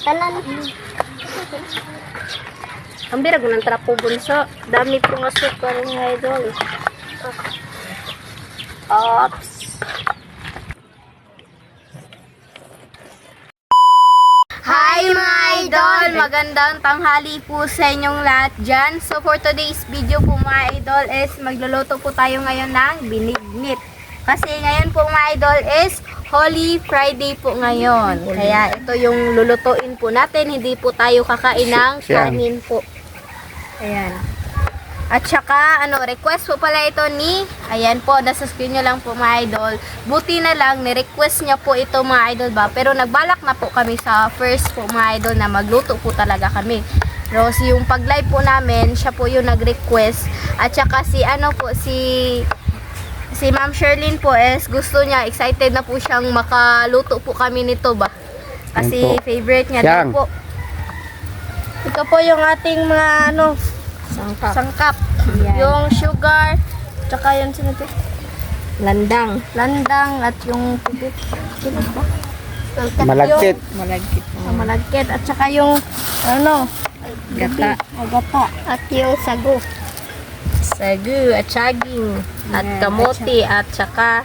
Tanan. Ang birag ng trapo bunso. Dami pong asukar mga idol. Ops. Hi mga idol! Magandang tanghali po sa inyong lahat dyan. So for today's video po mga idol is magluluto po tayo ngayon ng binignit. Kasi ngayon po mga idol is Holy Friday po ngayon. Kaya ito yung lulutuin po natin. Hindi po tayo kakain ng kanin po. Ayan. At saka, request po pala ito ni, ayan po, nasa screen nyo lang po mga idol. Buti na lang, ni-request niya po ito mga idol ba. Pero nagbalak na po kami sa first po mga idol na magluto po talaga kami. Pero yung pag-live po namin, siya po yung nag-request. At saka si Ma'am Sherlyn po is gusto niya, excited na po siyang makaluto po kami nito ba. Kasi favorite niya din po. Ito po yung ating mga sangkap. Yung sugar, tsaka yung sinabi landang at yung malagkit. Malagkit at saka yung gata At yung sago. at saging at kamote at saka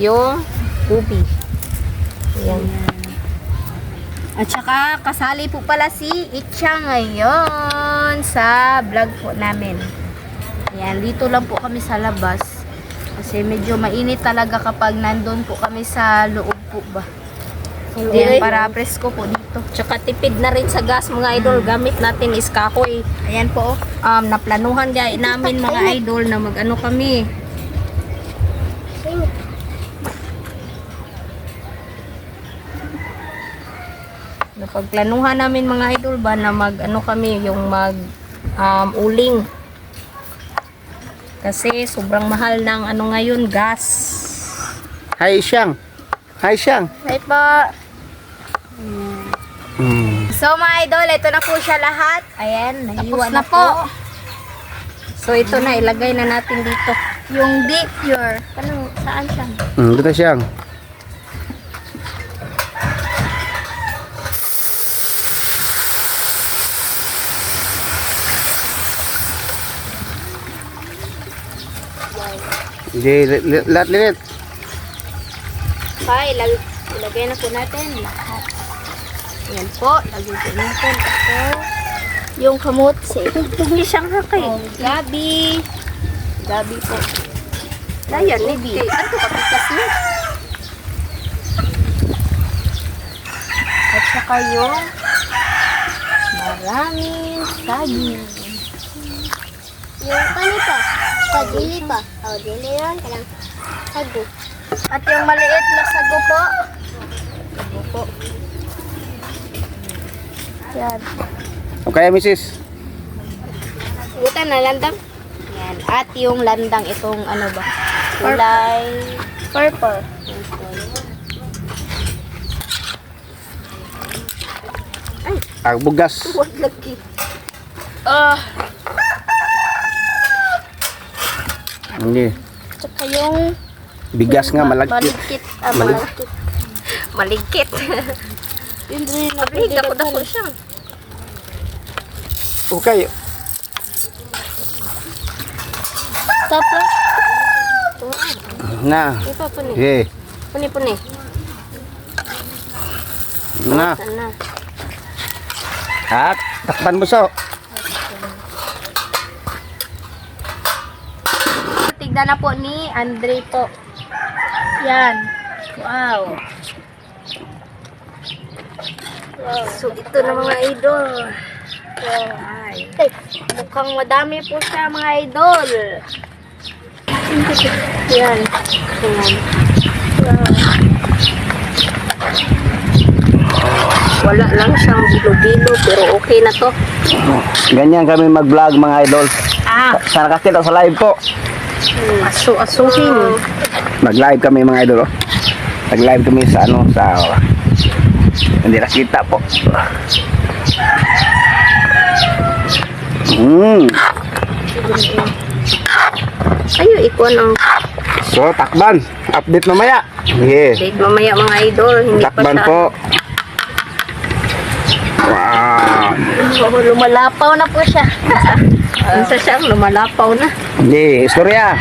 yung ubi. Ayan. At saka kasali po pala si Itcha ngayon sa vlog po namin. Ayan, dito lang po kami sa labas. Kasi medyo mainit talaga kapag nandun po kami sa loob po ba. Ayan, para presko po dito. Tsaka tipid na rin sa gas mga idol. Gamit natin is kahoy. Ayan po. Naplanuhan namin mga idol na mag-ano kami. Napagplanuhan namin mga idol ba na mag-ano kami yung uling. Kasi sobrang mahal ng ngayon gas. Hi, Siyang. Hi, Siyang. Right po. So mga idol, ito na po siya lahat. Ayan, nahiwa na po. So ito na, ilagay na natin dito. Yung dip your, saan siya? Dito, Siyang. Lilit. Okay, ilagay na po natin lahat. Ayan po, lagay po natin ito. Yung kamotse. Hindi siyang hakay. Gabi. Gabi po. Ayan, maybe. Ano ito kapitas niya? At saka yung maraming saging. Yung pa? Dili pa. Dili yun. Kanang sago. At yung maliit na sago po. Sago po. Yan. Okay, Mrs. Butan na landang. Yan. At yung landang itong kulay purple. Bugas. Huwag lagi. Hindi. Tsaka yung Bigas nga, malagkit. malagkit. Maligkit. Yun rin na Dako-dako siya. Okay. Stop lang. Na. Ito po ni. Okay. Puni-puni. Na. Sana. At takpan mo so. Tignan na po ni Andre po. Yan. Wow. So, ito na mga idol. Ay. Mukhang madami po siya mga idol. Yan. Yan. Wow. Wala lang siyang bilo-bilo pero okay na to. Ganyan kami mag-vlog mga idol. Sana nakakita sa live po. Asu-asuhin. Mag-live kami mga idol. Nag-live kami sa hindi nakita po. Ayo, ikon ang So, takban. Update mamaya. Sige. date mamaya mga idol. Hindi pa Takban siya. po. Oo, lumalapaw na po siya. Unsa siya, lumalapaw na. Hindi, istorya.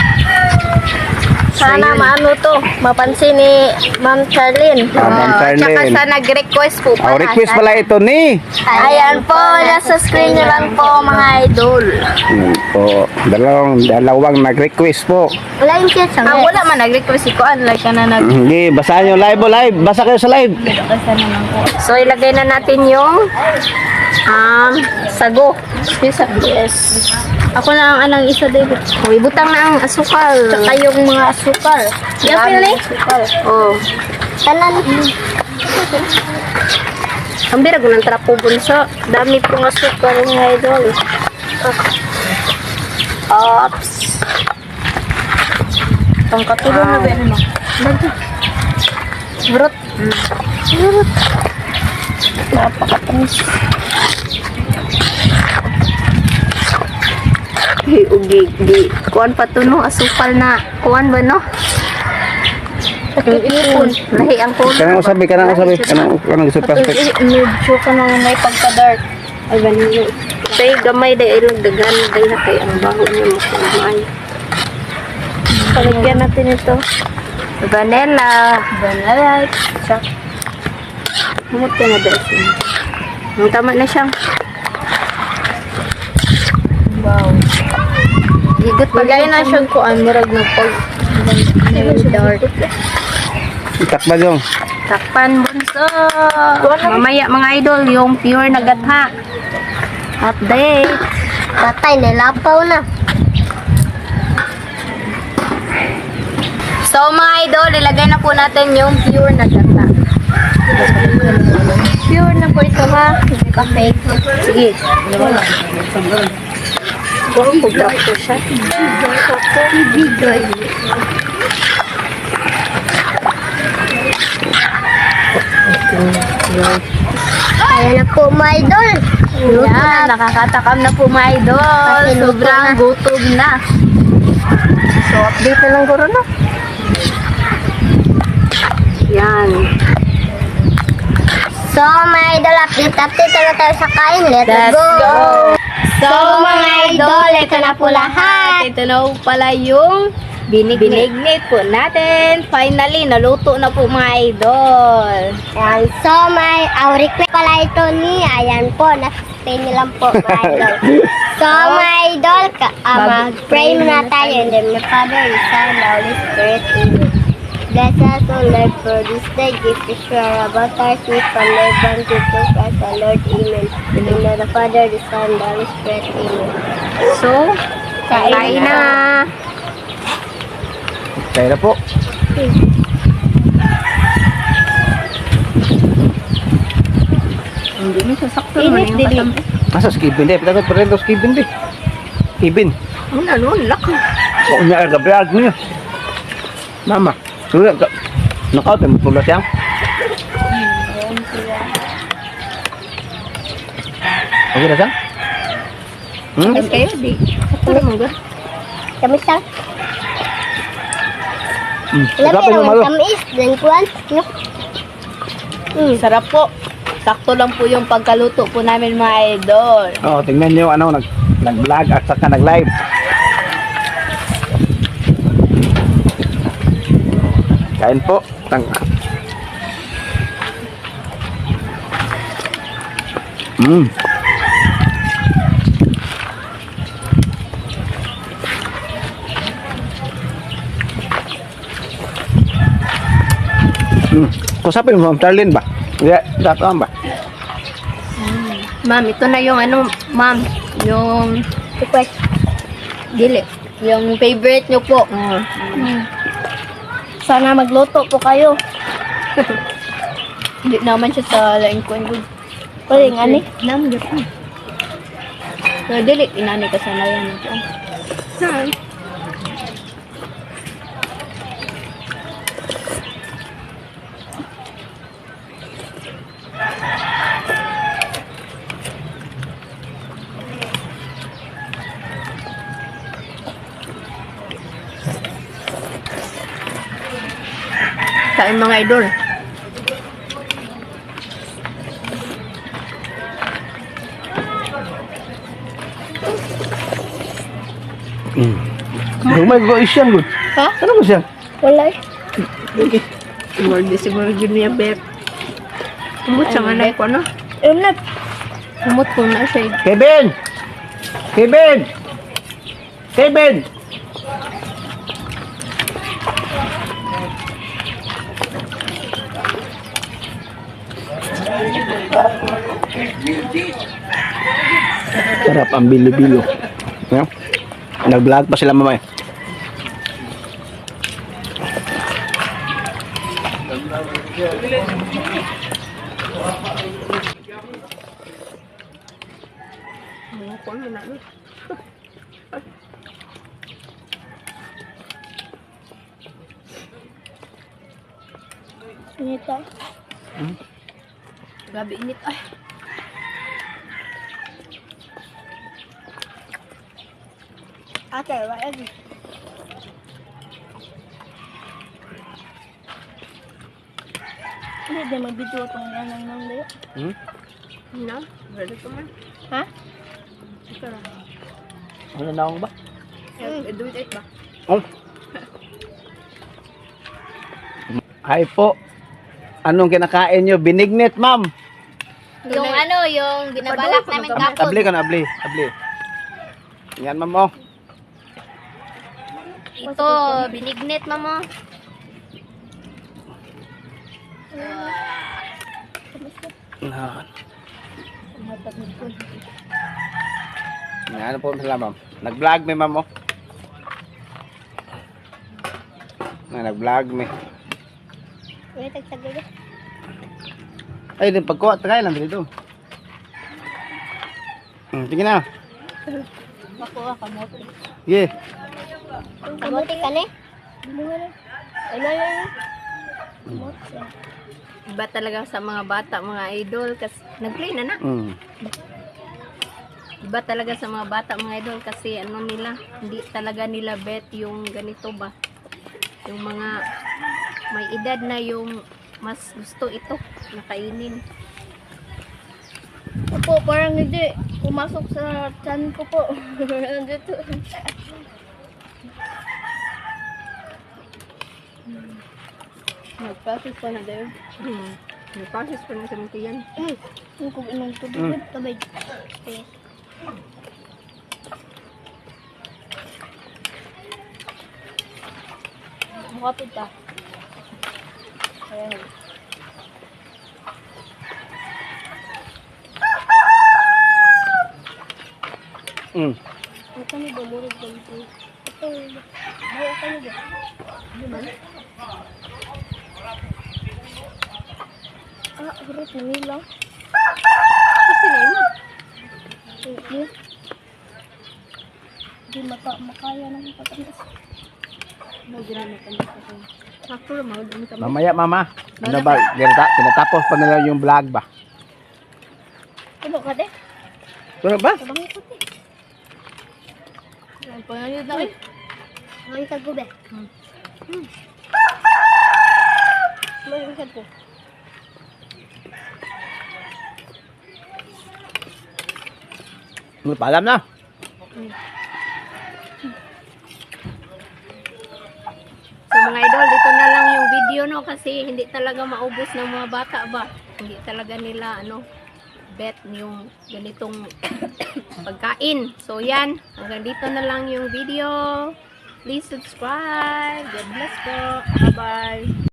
Sana maano to, mapansin ni Ma'am Charlene. Ma'am Tsaka Charlene. sa nag-request po pala. Request pala ito ni. Ayan po, nasa screen nyo lang po mga idol. Yan po. Dalawang nag-request po. Wala yung chat sa Wala man nag-request si Kuan. Like ka na nag... Hindi, basahin yung live o live. Basa kayo sa live. So ilagay na natin yung sago. Yes. Ako na ang anang isa, David. Uy, butang na ang asukal. Saka yung mga asukal. Yan, Pili? Oh. kanan. Ang birag ng trapo bunso. Dami pong asukal mga idol. Ops. Itong katulong na ba yun, ma? Burot. Burot. Napakatamis. Ugi. Kuan pa to no, asukal na. Kuan ba no? Yung ipon. Lahi ang kuno. Kanang usabi. Kanang usabi. Medyo ka na may pagka-dark. Ay, ganun. Say, gamay day ilang dagan day na kay ang baho niya makamay. Paligyan natin ito. Vanilla. Check. Humot ka na dahil. Ang tama na siya. Wow. Higot pa Pagay na siya ko, murag na pag... dark. Takba yung. Takpan bunso. Mamaya mga idol, yung pure na gatha. Update. Patay, nilapaw na. So mga idol, ilagay na po natin yung pure na gata. Pure na po ito ha. Hindi pa fake. Sige. Buong pag-drop ko siya. Ayan na po, my idol. Yan, nakakatakam na po mga idol. Sobrang gutom na. So, update na lang guro na. Yan. So, my idol, update na tayo sa kain. Let's Let's go. go! So, mga idol, ito na po lahat. Ito na po pala yung binignit po natin. Finally, naluto na po mga idol. Ayan. So, our request pala ito ni, ayan po, nasa-stay niyo lang po, mga idol. So, mga idol, mag-pray muna tayo in the name of the Father, the Son, and the Holy Spirit. Amen. Bless us, O Lord, for this day. Give us sure about our sins from Lord, to Christ our Lord. Amen. In the name of the Father, the Son, and the Holy Spirit. Amen. So, kain na. Kaya na po. Hindi mo sasakto Init, naman yung dili. katampi. Masa skibin di? Pitagot pa rin daw skibin di. Skibin. Ano, laki. O niya gabriag niyo. Mama. Sulit ka. Knockout mo pula siya. Okay na siya? Mas kayo, di. Sakto naman ba? Kami siya. Alam Agapin mo mo malo. naman, tamis. Dan kuwan. No? Sarap po. Sakto lang po yung pagkaluto po namin mga idol. Oh, tingnan niyo ano nag-vlog at saka nag-live. Kain po. Kusapin mo, Charlene ba? Yeah, dapat ba? Ma'am, ito na yung ano, ma'am. Yung Request. dili. Yung favorite nyo po. Sana magluto po kayo. Hindi naman siya sa laing ko. Kuling ani. Nam, gano'n. So, dili, inani ka sana yan. Kain mga idol. Lumay ko isyan gud. Ha? Ano mo siya? Wala eh. Siguro yun niya, bet. Kumot sa manay ko, no? Unap. Kumot ko na siya. Kevin! Kevin! Kevin! Sarap ang bilo-bilo. Yeah. Nag-vlog pa sila mamaya. Ano ko na namin? Nito. Grabe init. Ay, Ate, wala din. Hindi din mag-video itong yan ng nanglayo. Hmm? na. Ready ko man. Ha? Ito lang. Ano na ba? Do it ba? Oh. Hi po. Anong kinakain nyo? Binignit, ma'am. Yung ano, yung binabalak namin kapon. Abli ka na, abli. Abli. Yan, ma'am, oh. Ito, binignit mamo. Yan. Ano po sila, ma'am? Nag-vlog me, ma'am, oh. Nag-vlog me. Wait, tagsagay. Ay, din pagkuha. Tagay lang dito. Sige na. Makuha ka mo. Yeah. Kamuti ka ni? Ano yan? Iba talaga sa mga bata, mga idol. Kasi nag-play na na. Iba talaga sa mga bata, mga idol. Kasi ano nila, hindi talaga nila bet yung ganito ba. Yung mga may edad na yung mas gusto ito nakainin. Opo, parang hindi. Pumasok sa chan ko po. Nandito. Nag-process pa na dayo. Nag-process pa na sa mga yan. Yung kung inong tubig, tabay. Yes. Mukapit ka. Ayan. Ito ni Dolores ganito. Ito. Bawa ka niya. Di ba? Hurot na nila. Kasi na yun. Thank you. Di makaya ng patanas. Mag-ginamit ka na sa sakto na mag-ginamit ka. Mamaya, mama. Ano ba? Tinatapos pa nila yung vlog ba? Ano ka de? Ano ba? Sabang ikot eh. Ang pangayod na kayo. Ang sago be. Ang sago. Paalam na. So mga idol, dito na lang yung video no kasi hindi talaga maubos ng mga bata ba. Hindi talaga nila bet yung ganitong pagkain. So yan, hanggang dito na lang yung video. Please subscribe. God bless po. Bye-bye.